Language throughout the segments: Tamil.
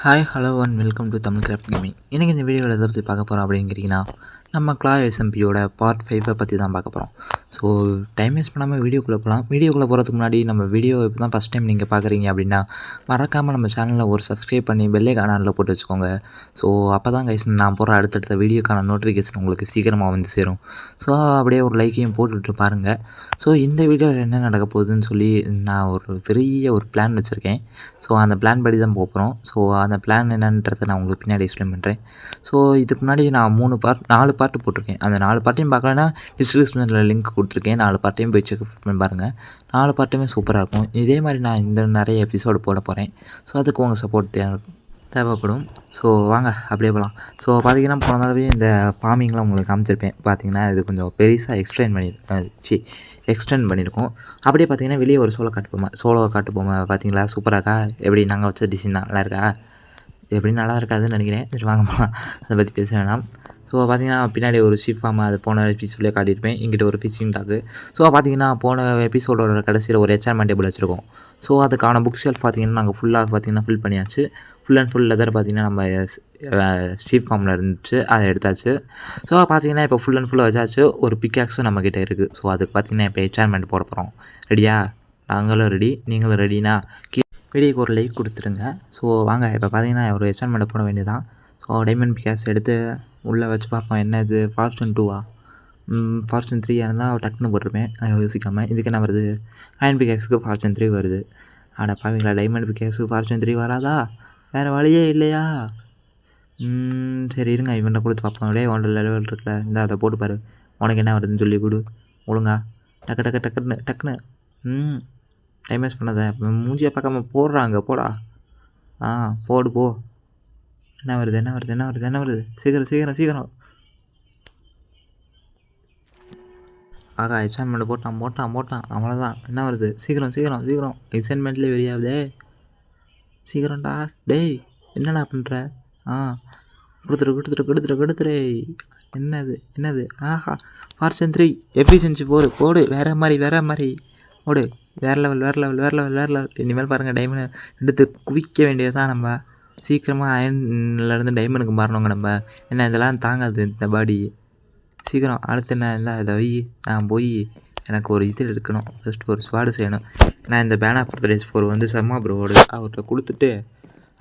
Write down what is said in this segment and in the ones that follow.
Hi hello and welcome to Tamil craft gaming. இன்றைக்கி இந்த வீடியோவில் எதை பற்றி பார்க்க போகிறோம் அப்படிங்கிறீங்கன்னா, நம்ம கிளாஸ் எஸ்எம்பியோட பார்ட் 5 பற்றி தான் பார்க்க போகிறோம். ஸோ டைம் வேஸ்ட் பண்ணாமல் வீடியோக்குள்ளே போகலாம். வீடியோக்குள்ளே போகிறதுக்கு முன்னாடி நம்ம வீடியோ இப்போ தான் ஃபஸ்ட் டைம் நீங்கள் பார்க்குறீங்க அப்படின்னா மறக்காமல் நம்ம சேனலில் ஒரு சப்ஸ்கிரைப் பண்ணி பெல்லை காணாலில் போட்டு வச்சுக்கோங்க. ஸோ அப்போ தான் கைஸ் நான் போகிற அடுத்தடுத்த வீடியோக்கான நோட்டிஃபிகேஷன் உங்களுக்கு சீக்கிரமாக வந்து சேரும். ஸோ அப்படியே ஒரு லைக்கையும் போட்டுவிட்டு பாருங்கள். ஸோ இந்த வீடியோவில் என்ன நடக்க போகுதுன்னு சொல்லி நான் ஒரு பெரிய ஒரு பிளான் வச்சுருக்கேன். ஸோ அந்த பிளான் படி தான் போகிறோம். ஸோ அந்த பிளான் என்னன்றதை நான் உங்களுக்கு பின்னாடி எக்ஸ்பிளைன் பண்ணுறேன். ஸோ இதுக்கு முன்னாடி நான் 4 பார்ட்டு போட்டிருக்கேன். அந்த 4 பார்ட்டையும் பார்க்கலன்னா டிஸ்கிரிப்ஷனில் லிங்க் கொடுத்துருக்கேன். 4 பார்ட்டையும் போய் செக் பண்ணி பாருங்கள். 4 பார்ட்டுமே சூப்பராக இருக்கும். இதே மாதிரி நான் இந்த நிறைய எபிசோடு போட போகிறேன். ஸோ அதுக்கு உங்கள் சப்போர்ட் தேவைப்படும். ஸோ வாங்க அப்படியே போகலாம். ஸோ பார்த்தீங்கன்னா போன தடவை இந்த ஃபார்மிங்லாம் உங்களுக்கு காமிச்சிருப்பேன். பார்த்தீங்கன்னா இது கொஞ்சம் பெருசாக எக்ஸ்டெண்ட் பண்ணியிருக்கோம். அப்படியே பார்த்தீங்கன்னா வெளியே ஒரு சோலோவை காட்டு போமா பார்த்தீங்களா, சூப்பராக இருக்கா? எப்படி நாங்கள் வச்ச டிசைன் தான் நல்லா இருக்கா? எப்படி நல்லா இருக்காதுன்னு நினைக்கிறேன். சரி வாங்க போகலாம், அதை பற்றி பேச வேணாம். ஸோ பார்த்தீங்கன்னா பின்னாடி ஒரு ஷிப் ஃபார்ம், அது போன எபிசோட்லேயே காட்டியிருப்பேன். இங்கிட்ட ஒரு ஃபிஷிங் டாக்கு. ஸோ பார்த்தீங்கன்னா போன எபிசோடோட கடைசியில் ஒரு எச்ஆர்மெண்ட் டேபிள் வச்சுருக்கோம். ஸோ அதுக்கான புக் ஷெல்ஃப் பார்த்தீங்கன்னா நாங்கள் ஃபில் பண்ணியாச்சு. ஃபுல் அண்ட் ஃபுல் லெதர் பார்த்தீங்கன்னா நம்ம ஷீப் ஃபார்மில் இருந்துச்சு, அதை எடுத்தாச்சு. ஸோ பார்த்தீங்கன்னா இப்போ ஃபுல் அண்ட் ஃபுல்லாக வச்சாச்சு. ஒரு பிக்காக்ஸும் நம்மக்கிட்ட இருக்குது. ஸோ அதுக்கு பார்த்தீங்கன்னா இப்போ எச்ஆர்மெண்ட் போட போகிறோம். ரெடியா? நாங்களும் ரெடி, நீங்களும் ரெடினா வீடியோக்கு ஒரு லைக் கொடுத்துருங்க. ஸோ வாங்க இப்போ பார்த்தீங்கன்னா ஒரு எச்ஆர்மெண்ட்டை போட வேண்டியதான். ஸோ டைமண்ட் பிக்காக்ஸ் எடுத்து உள்ளே வச்சு பார்ப்போம். என்ன இது, ஃபார்ச்சூன் 2வா? ஃபார்ச்சூன் 3 இருந்தால் டக்குன்னு போட்டிருப்பேன் யோசிக்காமல். இதுக்கு என்ன வருது? அயன் பிக்காக்ஸுக்கு ஃபார்ச்சூன் 3 வருது. ஆனால் பாவீங்களா, டைமண்ட் பிக்காக்ஸுக்கு ஃபார்ச்சூன் 3 வராதா? வேறு வழியே இல்லையா? சரி இருங்க, இவன்ட்ட கொடுத்து பார்ப்போம். அப்படியே 1 லெவல் இருக்குல்ல, இந்த அதை போட்டு பாரு, உனக்கு என்ன வருதுன்னு சொல்லி கொடு ஒழுங்கா. டக்குன்னு டைம் வேஸ்ட் பண்ணாத. மூஞ்சியை பார்க்காம போடுறாங்க, போடா. போடு போ. என்ன வருது? சீக்கிரம். ஆகா, எக்ஸான்மெண்ட் போட்டான். அவ்வளோதான். என்ன வருது? சீக்கிரம். எக்ஸான்மெண்ட்லேயே வெறியாகுதே. சீக்கிரம்டா டேய், என்னடா பண்ணுற? கொடுத்துரு. என்னது? ஆஹா, ஃபார்ச்சூன் 3 எஃபிஷியன்சி போடு. வேறு மாதிரி போடு. வேறு லெவல். இனிமேல் பாருங்கள், டைமண்ட் எடுத்து குவிக்க வேண்டியது தான். நம்ம சீக்கிரமாக அயன்லேருந்து டைமண்டுக்கு மாறணுங்க நம்ம. என்ன இதெல்லாம் தாங்காது இந்த பாடி. சீக்கிரம் அடுத்து என்ன இருந்தால் இதை நான் போய் எனக்கு ஒரு இது எடுக்கணும். ஜஸ்ட் ஒரு ஸ்வாடு செய்யணும். நான் இந்த பேனா பர்த்டேஸ் 4 வந்து சம்மா ப்ரோவோடு அவர்கிட்ட கொடுத்துட்டு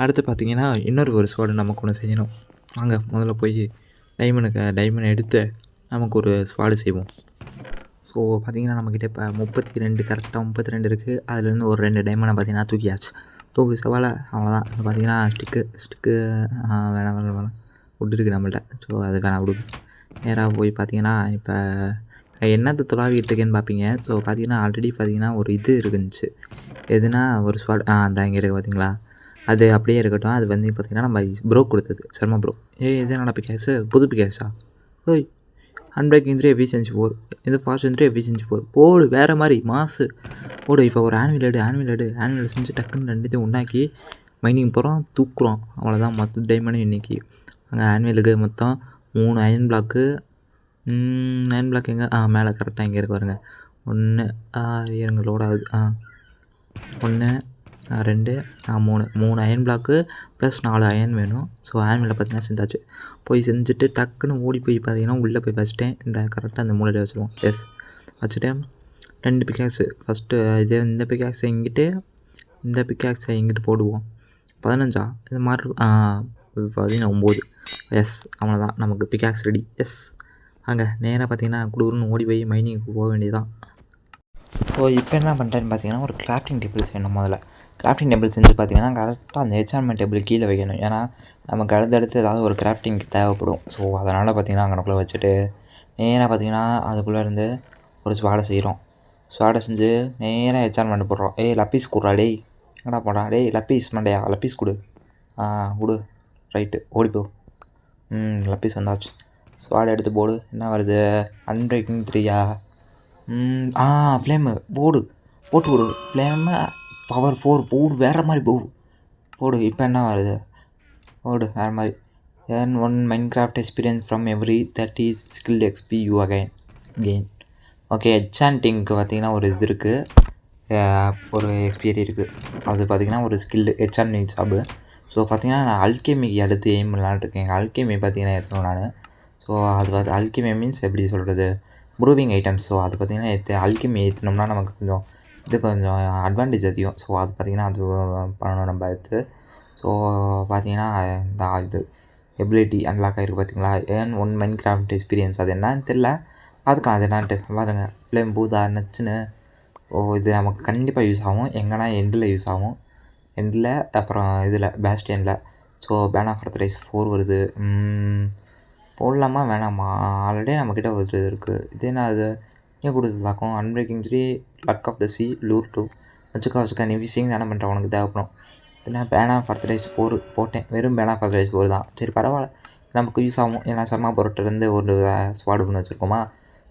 அடுத்து பார்த்தீங்கன்னா இன்னொரு ஒரு ஸ்வாடு நமக்கு ஒன்று செய்யணும். வாங்க முதல்ல போய் டைமண்ட் எடுத்து நமக்கு ஒரு ஸ்வாடு செய்வோம். ஸோ பார்த்தீங்கன்னா நம்மக்கிட்ட இப்போ 32 இருக்குது. அதுலேருந்து ஒரு 2 டைமண்டை பார்த்தீங்கன்னா தூக்கி சவாலை அவ்வளோதான். இப்போ பார்த்தீங்கன்னா ஸ்டிக்கு வேணாம் உட் இருக்குது நம்மள்ட்ட. ஸோ அது வேணாம் விடுங்க. நேராக போய் பார்த்தீங்கன்னா இப்போ என்னத்தை தொலாவிட்டு இருக்கேன்னு பார்ப்பீங்க. ஸோ பார்த்தீங்கன்னா ஆல்ரெடி பார்த்தீங்கன்னா ஒரு இது இருந்துச்சு. எதுனா ஒரு ஸ்வாட் அந்த இங்கே இருக்குது பார்த்தீங்களா, அது அப்படியே இருக்கட்டும். அது வந்து பார்த்திங்கன்னா நம்ம ப்ரோ கொடுத்தது, சர்மா ப்ரோ. இது என்னடா பிக்காக்ஸு? புது பிக்காக்ஸா? ஓய், அன்பிரேக்கிங் 3 எஃபிஷியன்சி 4, இது ஃபார்ச்சூன் 3 எஃபிஷியன்சி 4 போடு. வேறு மாதிரி மாசு போடு. இப்போ ஒரு ஆனுவல் செஞ்சு டக்குன்னு 2த்தையும் உண்டாக்கி மைனிங் போகிறோம், தூக்குறோம். அவ்வளோதான். மொத்தம் டைமண்ட் இன்றைக்கி அங்கே ஆனுவலுக்கு மொத்தம் 3 அயன் பிளாக்கு. எங்கே? மேலே கரெக்டாக இங்கே இருக்கு பாருங்க. 1 இருங்க, லோட் ஆகுது. 1 2 3 அயன் பிளாக்கு ப்ளஸ் 4 அயன் வேணும். ஸோ ஆனுவலில் பார்த்தீங்கன்னா செஞ்சாச்சு. போய் செஞ்சுட்டு டக்குன்னு ஓடி போய் பார்த்தீங்கன்னா உள்ளே போய் வச்சுட்டேன். இந்த கரெக்டாக அந்த மூலையில் வச்சுருவோம். எஸ், வச்சுட்டேன். 2 பிக்காக்ஸு ஃபஸ்ட்டு இந்த பிக்காக்ஸை இங்கிட்டு போடுவோம். 15 இது மாதிரி பார்த்தீங்கன்னா 9. எஸ், அவ்வளோதான், நமக்கு பிக்காக்ஸ் ரெடி. எஸ், அங்கே நேராக பார்த்தீங்கன்னா குளூர்னு ஓடி போய் மைனிங்க்கு போக வேண்டியதுதான். ஸோ இப்போ என்ன பண்ணுறேன்னு பார்த்தீங்கன்னா ஒரு கிராஃப்டிங் டேபிள் செய்யணும். முதல்ல கிராஃப்டிங் டேபிள் செஞ்சு பார்த்தீங்கன்னா கரெக்டாக அந்த எச்ஆர்மெண்ட் டேபிள் கீழே வைக்கணும். ஏன்னா நமக்கு அடுத்தடுத்து ஏதாவது ஒரு கிராஃப்டிங்க்கு தேவைப்படும். ஸோ அதனால் பார்த்தீங்கன்னா அங்கனக்குள்ளே வச்சுட்டு நேராக பார்த்தீங்கன்னா அதுக்குள்ளே இருந்து ஒரு ஸ்வாடை செய்கிறோம். ஸ்வாடை செஞ்சு நேராக எச்ஆர்மெண்ட் போடுறோம். லப்பீஸ் கொடுறா டேய், என்னடா போடுறா டேய், லப்பீஸ் மண்டையா, லப்பீஸ் கொடு. கொடு. ரைட்டு, ஓடிப்போ. லப்பீஸ் வந்தாச்சு. ஸ்வாடை எடுத்து போடு. என்ன வருது? அன்பிரேக்கிங் 3யா? ஃப்ளேமு போட்டு விடு. ஃப்ளேமு பவர் 4 போடு. வேறு மாதிரி போடு. இப்போ என்ன வருது? போடு வேறு மாதிரி. earn 1 Minecraft experience from every 30 skilled XP you gain. Okay, என்சாண்டிங்க்கு பார்த்தீங்கன்னா ஒரு இது இருக்குது, ஒரு எக்ஸ்பீரி இருக்குது. அது பார்த்திங்கன்னா ஒரு ஸ்கில்டு என்சாண்டிங் ஜாபு. ஸோ பார்த்தீங்கன்னா நான் அல்கெமிக்கு அடுத்து எய்ம் பண்ணலான்னு இருக்கேன். அல்கெமி பார்த்தீங்கன்னா ஏற்றணும் நான். ஸோ அது அல்கெமி மீன்ஸ் எப்படி சொல்கிறது, ப்ரூவிங் ஐட்டம்ஸ். ஸோ அது பார்த்தீங்கன்னா அல்கெமி ஏற்றினோம்னா நமக்கு கொஞ்சம் அட்வான்டேஜ் அதிகம். ஸோ அது பார்த்திங்கன்னா அது பண்ணணும் நம்ம அடுத்து. ஸோ பார்த்தீங்கன்னா இந்த இது எபிலிட்டி அன்லாக் ஆகிருக்கு பார்த்தீங்களா, ஏன் 1 மைன்கிராஃப்ட் எக்ஸ்பீரியன்ஸ். அது என்னன்னு தெரில, பார்த்துக்கலாம் அது என்னான்ட்டு. பாருங்கள் ஃப்ளேம் பூதா நச்சுன்னு. இது நமக்கு கண்டிப்பாக யூஸ் ஆகும். எங்கன்னா எண்டில் யூஸ் ஆகும், எண்டில் அப்புறம் இதில் பேஸ்டியனில். ஸோ பேன் ஆஃப் ரைஸ் 4 வருது. போடலாமா வேணாமா? ஆல்ரெடி நம்மக்கிட்ட ஒரு இது இருக்குது. இது என்ன அது ஏன் கொடுத்ததாக்கும்? Unbreaking 3, luck of the sea, lure 2. வச்சுக்கா நீ விஷயம் தானே பண்ணுற, உனக்கு தேவைப்படும். இதுனா பேன் ஆஃப் ரைஸ் 4 போட்டேன். வெறும் பேன் ஆஃப் ரைஸ் 4 தான். சரி பரவாயில்ல, நமக்கு யூஸ் ஆகும். ஏன்னா சர்மா பொருட்டிலேருந்து ஒரு ஸ்வாடு பண்ணி வச்சுருக்கோமா.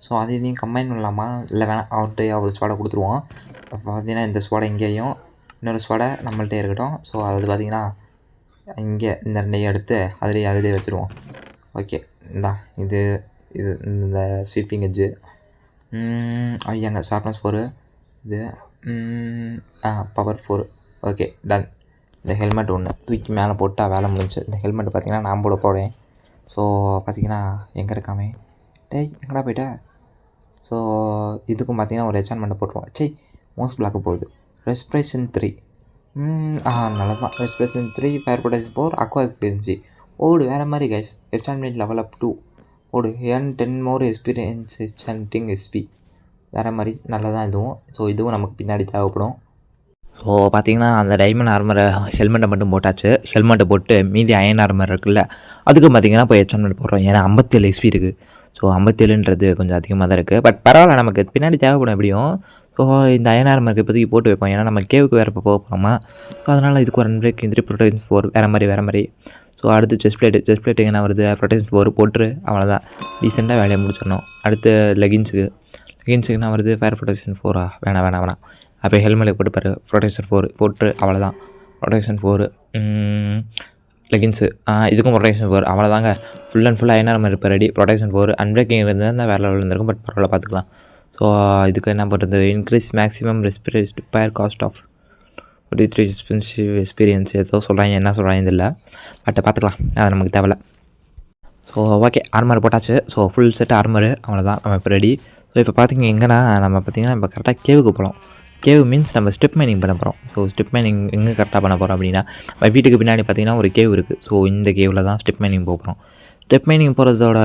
ஸோ அதையும் கம்பைன் பண்ணலாமா? இல்லை வேணாம், அவர் ஸ்வாடை கொடுத்துருவோம். பார்த்தீங்கன்னா இந்த ஸ்வாடை இங்கேயும் இன்னொரு ஸ்வாடை நம்மள்கிட்டே இருக்கட்டும். ஸோ அது பார்த்திங்கன்னா இங்கே இந்த ரெண்டையும் எடுத்து அதிலே வச்சுருவோம். ஓகே இந்தா இது இந்த ஸ்வீப்பிங் எட்ஜு ஐயாங்க ஷார்ப்னஸ் 4, இது பவர் 4. Okay done. இந்த ஹெல்மெட் ஒன்று தூக்கி மேலே போட்டால் வேலை முடிஞ்சு. இந்த ஹெல்மெட் பார்த்திங்கன்னா நான் போடுறேன். ஸோ பார்த்திங்கன்னா எங்கே இருக்காமே, டேய் எங்கடா போயிட்ட? ஸோ இதுக்கும் பார்த்திங்கன்னா ஒரு என்சான்மெண்ட்டை போட்டுருவோம். சரி மோஸ்ட் பிளாக்கு போகுது. ரெஸ்பிரேஷன் 3 நல்லா தான். Respiration 3, fire protection 4, aqua experience. ஓடு வேறு மாதிரி கைஸ். Enchantment level up 2. ஓடு ஏன் 10 மோர் எக்ஸ்பீரியன்ஸ் என்சான்டிங் எஸ்பி. வேறு மாதிரி நல்லா தான் இதுவும். ஸோ இதுவும் நமக்கு பின்னாடி தேவைப்படும். ஸோ பார்த்திங்கன்னா அந்த டைமண்ட் ஆர்மரை ஹெல்மெட்டை மட்டும் போட்டாச்சு. ஹெல்மெட்டை போட்டு மீதி அயன் ஆர்மர் இருக்குல்ல, அதுக்கும் பார்த்திங்கன்னா இப்போ என்சான்மெண்ட் போடுறோம். ஏன்னா 57 எக்ஸ்பி இருக்குது. ஸோ 57ன்றது கொஞ்சம் அதிகமாக தான் இருக்குது. பட் பரவாயில்ல, நமக்கு பின்னாடி தேவைப்படும் எப்படியும். ஸோ இந்த அயன் ஆர்மருக்கு இப்போதைக்கு போட்டு வைப்போம். ஏன்னா நம்ம கேவுக்கு வேறு இப்போ போக போகிறோமா. ஸோ அதனால் இதுக்கு ஒரு அன்பிரேக்கிங் 3, ப்ரொடெக்ஷன் 4 வேறு மாதிரி. ஸோ அடுத்து செஸ்ட் பிளேட்டுக்கு என்ன வருது, ப்ரொடெக்ஷன் 4 போட்டு அவ்வளோதான், டீசெண்டாக வேலையை முடிச்சிடணும். அடுத்து லெகின்ஸுக்கு என்ன வருது, ஃபயர் ப்ரொடெக்ஷன் 4 வேணாம். அப்போ ஹெல்மெட் போட்டு பாரு, ப்ரொடெக்ஷன் 4 போட்டு அவ்வளோதான். ப்ரொடெக்ஷன் 4 லெகின்ஸு இதுக்கும் ப்ரொடெக்ஷன் 4 அவ்வளோதாங்க. Full and full iron armour இப்போ ரெடி. ப்ரொடெக்ஷன் 4 அன்பிரேக்கிங் இருந்தால் வேறு லெவலில் இருந்திருக்கும். பட் பரவாயில்ல பார்த்துக்கலாம். ஸோ இதுக்கு என்ன பண்ணுறது, increase maximum repair cost of 43 expensive experience ஏதோ சொல்கிறாங்க, என்ன சொல்கிறாங்க இதில். பட் பார்த்துக்கலாம், அது நமக்கு தேவையில்ல. ஸோ ஓகே ஆர்மர் போட்டாச்சு. ஸோ ஃபுல் செட் ஆர்மரு அவ்வளோதான், நம்ம இப்போ ரெடி. ஸோ இப்போ பார்த்திங்க எங்கன்னா நம்ம பார்த்திங்கன்னா இப்போ கரெக்டாக கேவுக்கு போகலாம். கேவ் மீன்ஸ் நம்ம ஸ்டெப் மைனிங் பண்ண போகிறோம். ஸோ ஸ்டெப் மைனிங் எங்கே கரெக்டாக பண்ண போகிறோம் அப்படின்னா, நம்ம வீட்டுக்கு பின்னாடி பார்த்திங்கன்னா ஒரு கேவ் இருக்குது. ஸோ இந்த கேவில் தான் ஸ்டெப் மைனிங் போகிறோம். ஸ்டெப் மைனிங் போகிறதோட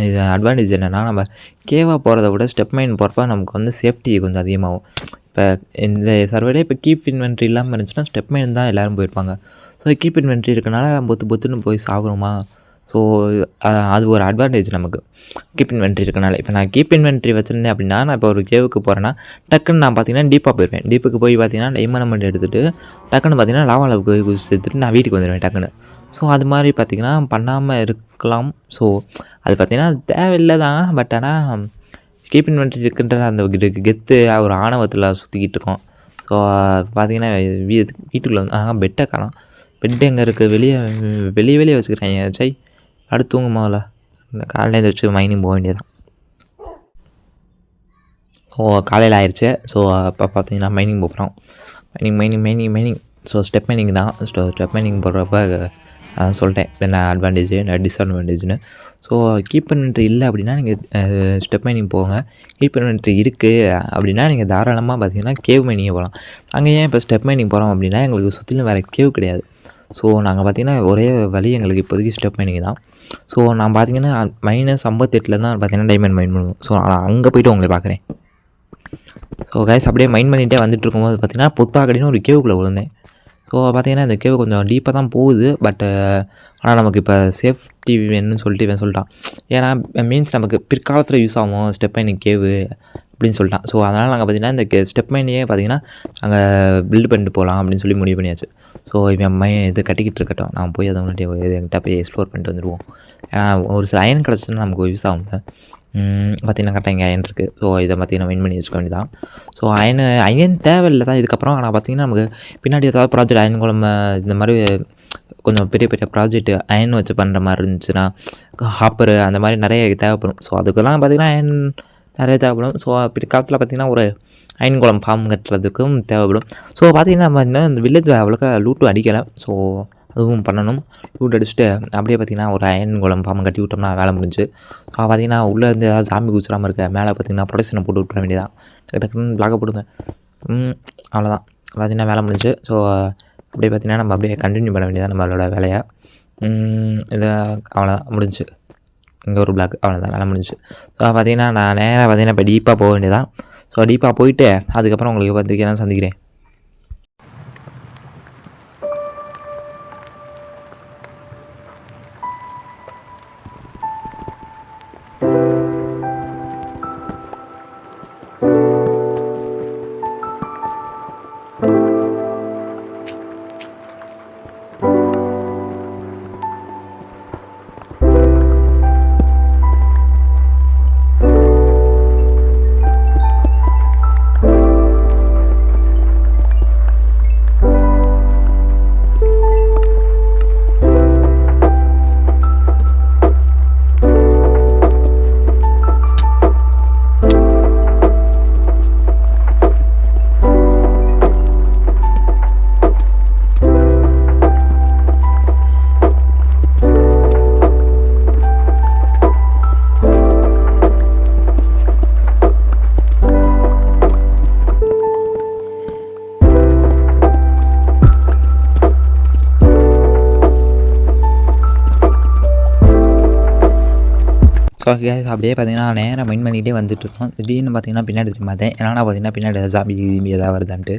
இது அட்வான்டேஜ் என்னென்னா, நம்ம கேவாக போகிறத விட ஸ்டெப் மைன் போகிறப்ப நமக்கு வந்து சேஃப்டி கொஞ்சம் அதிகமாகும். இப்போ இந்த சர்வேலே இப்போ கீப் இன்வென்ட்ரி இல்லாமல் இருந்துச்சுன்னா ஸ்டெப் மைன் தான் எல்லோரும் போயிருப்பாங்க. ஸோ கீப் இன்வென்ட்ரி இருக்கனால பொத்துன்னு போய் சாகுறோமா. ஸோ அது ஒரு அட்வான்டேஜ் நமக்கு கீப் இன்வென்ட்ரி இருக்கனால. இப்போ நான் கீப் இன்வென்ட்ரி வச்சுருந்தேன் அப்படின்னா, நான் இப்போ ஒரு கேவுக்கு போகிறேன்னா டக்குன்னு நான் பார்த்திங்கன்னா டீப்பாக போயிடுவேன். டீப்புக்கு போய் பார்த்திங்கன்னா டைமண்ட் எடுத்துகிட்டு டக்குன்னு பார்த்திங்கன்னா லாவாவில் போய் எடுத்துகிட்டு நான் வீட்டுக்கு வந்துடுவேன் டக்குன்னு. ஸோ அது மாதிரி பார்த்திங்கன்னா பண்ணாமல் இருக்கலாம். ஸோ அது பார்த்திங்கன்னா தேவையில்லை தான். பட் ஆனால் கீப் இன்வென்ட்ரி இருக்குன்ற அந்த கெத்து ஒரு ஆணவத்தில் சுற்றிக்கிட்டு இருக்கோம். ஸோ பார்த்திங்கன்னா வீட்டுக்குள்ளே வந்து பெட்டை காணோம். பெட்டு எங்கே இருக்குது, வெளியே வச்சுக்கிறேன். சரி அடுத்து தூங்க முதல்ல, காலையில் எழுந்திரிச்சு மைனிங் போக வேண்டியதான். ஸோ காலையில் ஆயிடுச்சு. ஸோ அப்போ பார்த்தீங்கன்னா மைனிங் போகிறோம். மைனிங். ஸோ ஸ்டெப் மைனிங் தான். ஸ்டெப் மைனிங் போடுறப்ப சொல்லிட்டேன் என்ன அட்வான்டேஜ் டிஸ்அட்வான்டேஜ்னு. ஸோ கீப் இன்வென்ட்ரி இல்லை அப்படின்னா நீங்கள் ஸ்டெப் மைனிங் போங்க. கீப் இன்வென்ட்ரி இருக்குது அப்படின்னா நீங்கள் தாராளமாக பார்த்தீங்கன்னா கேவ் மைனிங்கே போகலாம். நாங்கள் ஏன் இப்போ ஸ்டெப் மைனிங் போகிறோம் அப்படின்னா, எங்களுக்கு சுற்றிலும் வேறு கேவ் கிடையாது. ஸோ நாங்கள் பார்த்திங்கன்னா ஒரே வழி எங்களுக்கு இப்போதைக்கு ஸ்டெப் மைனிங் தான். ஸோ நான் பார்த்திங்கன்னா -58 தான் பார்த்திங்கன்னா டைமண்ட் மைன் பண்ணுவோம். ஸோ நான் அங்கே போய்ட்டு உங்களை பார்க்குறேன். ஸோ கைஸ் அப்படியே மைன் பண்ணிகிட்டே வந்துட்டு இருக்கும்போது பார்த்திங்கன்னா புத்தாக்கடின்னு ஒரு கேவுக்குள்ளே விழுந்தேன். ஸோ பார்த்திங்கன்னா இந்த கேவ் கொஞ்சம் டீப்பாக தான் போகுது. பட் ஆனால் நமக்கு இப்போ சேஃப்டி வேணும்னு சொல்லிட்டு இவன் சொல்லிட்டான். ஏன்னா மீன்ஸ் நமக்கு பிற்காலத்தில் யூஸ் ஆகும் ஸ்டெப் மைனிங் கேவு அப்படின்னு சொல்லிட்டான். ஸோ அதனால் நாங்கள் பார்த்திங்கன்னா இந்த ஸ்டெப் மைனையே பார்த்திங்கன்னா நாங்கள் பில்டு பண்ணிட்டு போகலாம் அப்படின்னு சொல்லி முடிவு பண்ணியாச்சு. ஸோ இவன் இது கட்டிக்கிட்டு இருக்கட்டும், நான் போய் அதை முன்னாடி என்கிட்ட போய் எக்ஸ்ப்ளோர் பண்ணிட்டு வந்துடுவோம். ஏன்னா ஒரு சில அயன் கிடச்சின்னா நமக்கு யூஸ் ஆகும். பார்த்திங்கன்னா கரெக்டாக இங்கே அயன் இருக்குது. ஸோ இதை பார்த்திங்கன்னா மெயின் பண்ணி வச்சுக்க வேண்டியதான். ஸோ அயன் தேவையில்லை தான் இதுக்கப்புறம். ஆனால் பார்த்திங்கன்னா நமக்கு பின்னாடி ஏதாவது ப்ராஜெக்ட் அயன் குழம்பு இந்த மாதிரி கொஞ்சம் பெரிய ப்ராஜெக்ட் அயன் வச்சு பண்ணுற மாதிரி இருந்துச்சுன்னா, ஹாப்பரு அந்த மாதிரி நிறைய தேவைப்படும். ஸோ அதுக்கெல்லாம் பார்த்திங்கன்னா அயன் நிறைய தேவைப்படும். ஸோ பிற்காலத்தில் பார்த்திங்கன்னா ஒரு அயன் குளம் ஃபார்ம் கட்டுறதுக்கும் தேவைப்படும். ஸோ பார்த்திங்கன்னா நம்ம இன்னும் இந்த வில்லேஜ் அவ்வளோக்கா லூட்டும் அடிக்கலை. ஸோ அதுவும் பண்ணணும். லூட் அடிச்சுட்டு அப்படியே பார்த்திங்கன்னா ஒரு அயன் கோலம் ஃபார்ம் கட்டி விட்டோம்னா வேலை முடிஞ்சு. ஸோ பார்த்திங்கன்னா உள்ளேருந்து ஏதாவது சாமி குச்சிடாமல் இருக்க மேலே பார்த்திங்கன்னா ப்ரொடக்ஷனை போட்டு விட்டுற வேண்டியதான். டக்குன்னு பிளாக்கை போடுங்க. அவ்வளோதான் பார்த்திங்கன்னா வேலை முடிஞ்சு. ஸோ அப்படியே பார்த்திங்கன்னா நம்ம அப்படியே கண்டினியூ பண்ண வேண்டியதான் நம்மளோட வேலையை. இதை அவ்வளோதான் முடிஞ்சு. இங்கே ஒரு பிளாக் அவ்வளோதான் வேலை முடிஞ்சு. ஸோ பார்த்திங்கன்னா நான் நேராக பார்த்திங்கன்னா இப்போ டீப்பாக போக வேண்டியதான். ஸோ டீப்பாக போயிட்டு அதுக்கப்புறம் உங்களுக்கு பார்த்திங்கன்னா சந்திக்கிறேன். ஸோ கேஸ் அப்படியே பார்த்திங்கன்னா நேராக மைண்ட் பண்ணிகிட்டே வந்துட்டு இருக்கோம். திடீர்னு பார்த்திங்கன்னா பின்னாடி திரும்பி பார்த்தேன். ஏன்னா பார்த்திங்கன்னா பின்னாடி ஜாம்பி ஏதாவது வருதான்ட்டு.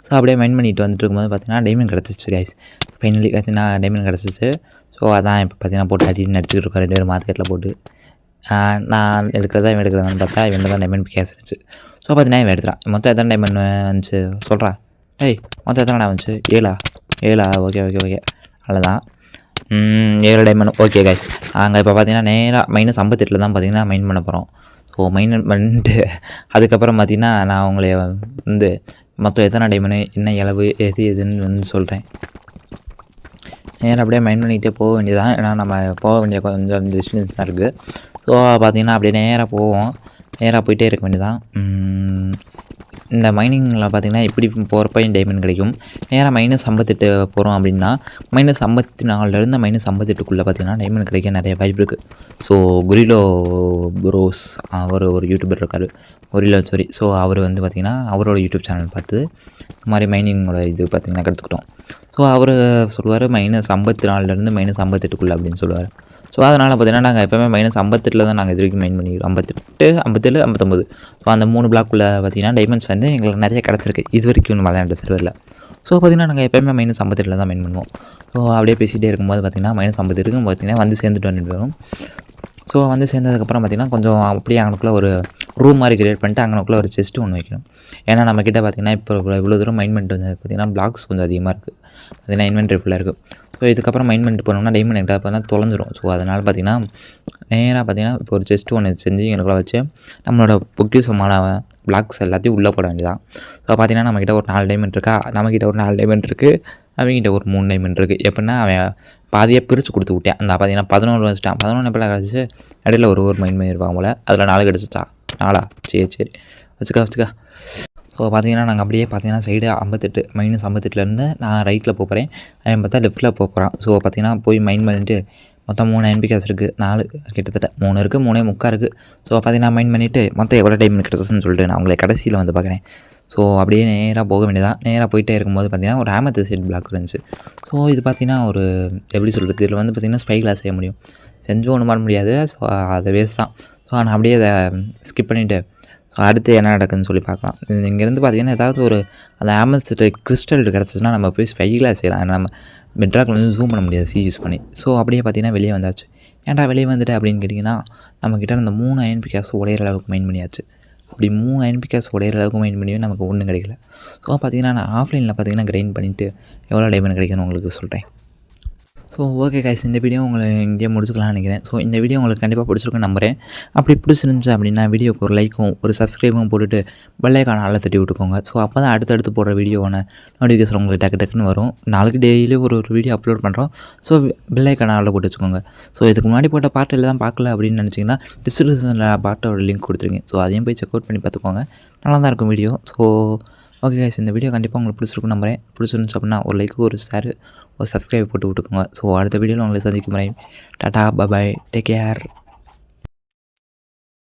ஸோ அப்படியே மைண்ட் பண்ணிட்டு வந்துட்டு இருக்கும்போது பார்த்திங்கன்னா டைமண்ட் கிடச்சிச்சு கைஸ். ஃபைனலி பார்த்திங்கன்னா டைமண்ட் கிடச்சிச்சு. ஸோ அதான் இப்போ பார்த்திங்கன்னா போட்டு அடின்னு அடிச்சுக்கிட்டு இருக்கோம் 2 பேரும் மார்க்கெட்டில் போட்டு. நான் எடுக்கிறதா இவன் எடுக்கிறதான்னு பார்த்தா இவன் தான் டைமண்ட் கேஸ் இருந்துச்சு. ஸோ பார்த்திங்கன்னா இவன் எடுத்துறான். மொத்தம் எத்தனை டைமண்ட் வந்துச்சு சொல்கிறா? மொத்தம் எத்தனை வந்துச்சு? 7 ஓகே அவ்வளோதான். 7 டைமண்ட் ஓகே கைஸ். நாங்கள் இப்போ பார்த்திங்கன்னா நேராக -58 தான் பார்த்திங்கன்னா மைன் பண்ண போகிறோம். ஸோ மைன் பண்ணிட்டு அதுக்கப்புறம் பார்த்திங்கன்னா நான் உங்களை வந்து மொத்தம் எத்தனை டைமண்ட் என்ன இளவு எதுன்னு வந்து சொல்கிறேன். நேராக அப்படியே மைன் பண்ணிகிட்டே போக வேண்டியதான். ஏன்னா நம்ம போக வேண்டிய கொஞ்சம் டிஸ்டன்ஸ் தான் இருக்குது. ஸோ பார்த்திங்கன்னா அப்படியே நேராக போவோம். நேராக போயிட்டே இருக்க வேண்டியதான். இந்த மைனிங்கில் பார்த்திங்கன்னா இப்படி போகிறப்ப டைமண்ட் கிடைக்கும். நேராக -58 போகிறோம் அப்படின்னா -54லேருந்து -58க்குள்ளே பார்த்திங்கன்னா டைமண்ட் கிடைக்க நிறைய வாய்ப்பு இருக்குது. ஸோ குரிலோ ப்ரோஸ் அவர் ஒரு யூடியூபர் இருக்கார், ஸோ அவர் வந்து பார்த்திங்கன்னா அவரோட யூடியூப் சேனல் பார்த்து இந்த மாதிரி மைனிங்கோட இது பார்த்திங்கன்னா கற்றுக்கிட்டோம். ஸோ அவர் சொல்லுவார் -54லேருந்து -58க்குள்ளே அப்படின்னு சொல்லுவார். ஸோ அதனால் பார்த்திங்கன்னா நாங்கள் எப்போயுமே -58 தான் நாங்கள் இது வரைக்கும் மைன் பண்ணிக்கிறோம். 58, 57, 59. ஸோ அந்த 3 பிளாக்குள்ளே பார்த்திங்கன்னா டைமண்ட்ஸ் வந்து எங்களுக்கு நிறைய கிடச்சிருக்கு இது வரைக்கும் இன்னும் விளையாண்ட சர்வரில். ஸோ பார்த்திங்கன்னா நாங்கள் எப்போயுமே -58 தான் மைன் பண்ணுவோம். ஸோ அப்படியே பேசிகிட்டே இருக்கும்போது பார்த்திங்கன்னா -58 பார்த்திங்கன்னா வந்து சேர்ந்துட்டு வந்துட்டு வரும். ஸோ வந்து சேர்ந்ததுக்கப்புறம் பார்த்திங்கன்னா கொஞ்சம் அப்படியே அங்கனுக்குள்ளே ஒரு ரூம் மாதிரி கிரியேட் பண்ணிட்டு அங்கனுக்குள்ளே ஒரு செஸ்ட்டு ஒன்று வைக்கணும். ஏன்னா நம்மக்கிட்ட பார்த்திங்கன்னா இப்போ இவ்வளோ தூரம் மைன் பண்ணிட்டு வந்து பார்த்திங்கன்னா பிளாக்ஸ் கொஞ்சம் அதிகமாக இருக்குது. பார்த்திங்கன்னா இன்வென்ட்ரி ஃபுல்லாக இருக்குது. ஸோ இதுக்கப்புறம் மைன் பண்ணிட்டு போனோம்னா டைமண்ட் எங்கிட்ட பார்த்தா தொலைஞ்சிரும். ஸோ அதனால் பார்த்திங்கன்னா நேராக பார்த்திங்கன்னா இப்போ ஒரு செஸ்ட்டு ஒன்று செஞ்சு எனக்குள்ளே வச்சு நம்மளோட பொக்கிஷமான பிளாக்ஸ் எல்லாத்தையும் உள்ளே போட வேண்டியதான். ஸோ பார்த்திங்கன்னா நம்மக்கிட்ட ஒரு 4 டைமண்ட் இருக்கா, நம்மக்கிட்ட ஒரு 4 டைமண்ட் இருக்குது, அவங்ககிட்ட ஒரு 3 டைமண்ட் இருக்குது. எப்படின்னா அவன் பாதியாக பிரித்து கொடுத்து விட்டேன். அந்த பார்த்திங்கன்னா 11 வச்சுட்டான். 11 எப்போ கிடச்சி இடையில ஒரு மைண்ட் பண்ணியிருப்பாங்க போல். அதில் 4 கிடச்சிச்சா? 4 சரி வச்சுக்கா. ஸோ பார்த்திங்கன்னா நாங்கள் அப்படியே பார்த்திங்கன்னா சைடு 58 -58லேருந்து நான் ரைட்டில் போகிறேன். அவன் பார்த்தா லெஃப்ட்டில் போகிறான். ஸோ பார்த்திங்கன்னா போய் மைண்ட் பண்ணிவிட்டு மொத்தம் 3 என்பிகாஸ் இருக்குது, 4 கிட்டத்தட்ட 3 இருக்குது, 3.25 இருக்குது. ஸோ பார்த்திங்கன்னா மைண்ட் பண்ணிவிட்டு மொத்தம் எவ்வளோ டைம் கிடச்சுன்னு சொல்லிட்டு நான் உங்களை கடைசியில் வந்து பார்க்குறேன். ஸோ அப்படியே நேராக போக வேண்டியதான். நேராக போயிட்டே இருக்கும்போது பார்த்திங்கன்னா ஒரு ஆமெத்திஸ்ட் பிளாக் இருந்துச்சு. ஸோ இது பார்த்திங்கன்னா ஒரு எப்படி சொல்கிறது, இதில் வந்து பார்த்திங்கன்னா ஸ்பை கிளாஸ் செய்ய முடியும். செஞ்சும் ஒன்றும் பண்ண முடியாது. ஸோ அதை வேஸ்ட் தான். ஸோ நான் அப்படியே அதை ஸ்கிப் பண்ணிவிட்டு அடுத்து என்ன நடக்குதுன்னு சொல்லி பார்க்கலாம். இங்கேருந்து பார்த்திங்கன்னா ஏதாவது ஒரு அந்த ஆமெத்திஸ்ட் கிறிஸ்டல் கிடச்சிச்சுன்னா நம்ம போய் ஸ்பை கிளாஸ் செய்யலாம். நம்ம பெட்ராக்கில் வந்து ஜூம் பண்ண முடியாது யூஸ் பண்ணி. ஸோ அப்படியே பார்த்திங்கன்னா வெளியே வந்தாச்சு. ஏன்டா வெளியே வந்துட்டு அப்படின்னு கேட்டிங்கன்னா நம்மக்கிட்ட அந்த 3 என்பிகாஸ் உடையிற அளவுக்கு மைண்ட் பண்ணியாச்சு. அப்படி 3 என்பிகாஸ் உடையிற அளவுக்கு மைண்ட் பண்ணியும் நமக்கு ஒன்றும் கிடைக்கல. ஸோ பார்த்திங்கன்னா நான் ஆஃப்லைனில் பார்த்திங்கன்னா கிரைண்ட் பண்ணிவிட்டு எவ்வளோ டைமண்ட் கிடைக்குன்னு உங்களுக்கு சொல்கிறேன். ஸோ ஓகே கைஸ், இந்த வீடியோ உங்களை இங்கேயே முடிச்சுக்கலாம்னு நினைக்கிறேன். ஸோ இந்த வீடியோ உங்களுக்கு கண்டிப்பாக பிடிச்சிருக்குன்னு நம்புகிறேன். அப்படி பிடிச்சிருந்துச்சு அப்படின்னா வீடியோக்கு ஒரு லைக்கும் ஒரு சப்ஸ்கிரைபும் போட்டுட்டு பெல்லைக்கான ஆளை தட்டி விட்டுக்கோங்க. ஸோ அப்போ தான் அடுத்தடுத்து போடுற வீடியோவான நோட்டிஃபிகேஷன் உங்களுக்கு டக்குன்னு வரும். நாளைக்கு டெய்லி ஒரு வீடியோ அப்லோட் பண்ணுறோம். ஸோ பெல்லைக்கான ஆளை போட்டு வச்சுக்கோங்க. ஸோ இதுக்கு முன்னாடி போட்ட பார்ட்டில் தான் பார்க்கல அப்படின்னு நினச்சிங்கன்னா டிஸ்கிரிப்ஷனில் பார்ட்டோட லிங்க் கொடுத்துருங்க. ஸோ அதையும் போய் செக் அவுட் பண்ணி பார்த்துக்கோங்க. நல்லா தான் இருக்கும் வீடியோ. ஸோ ஓகே கைஸ், இந்த வீடியோ கண்டிப்பாக உங்களுக்கு பிடிச்சிருக்கும் நம்புறேன். பிடிச்சிருந்துச்சு அப்படின்னா ஒரு லைக், ஒரு ஷேர், ஒரு சப்ஸ்கிரைப் போட்டு விட்டுக்கோங்க. ஸோ அடுத்த வீடியோவில் உங்களை சந்திக்கும் முறை டாடா, பாய், டேக் கேர்.